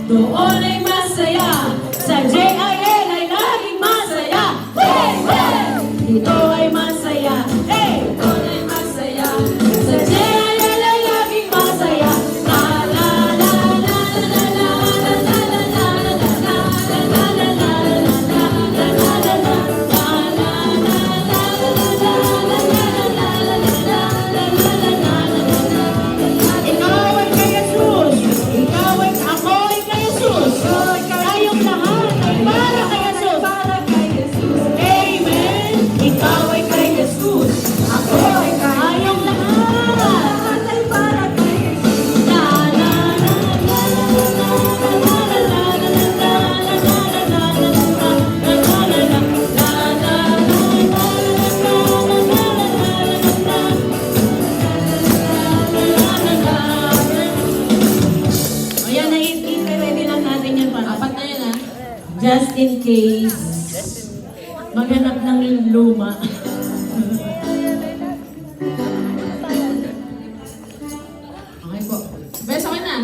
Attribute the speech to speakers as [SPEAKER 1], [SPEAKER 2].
[SPEAKER 1] Doon ay masaya. Sa JIL ay laging masaya. Hey, hey! Dito ay masaya. Hey! Doon ay masaya. Sa JIL ay laging masaya. La la la la la la la la la la la la la la just in case maghanap ng luma.
[SPEAKER 2] Okay po. Beso ka na.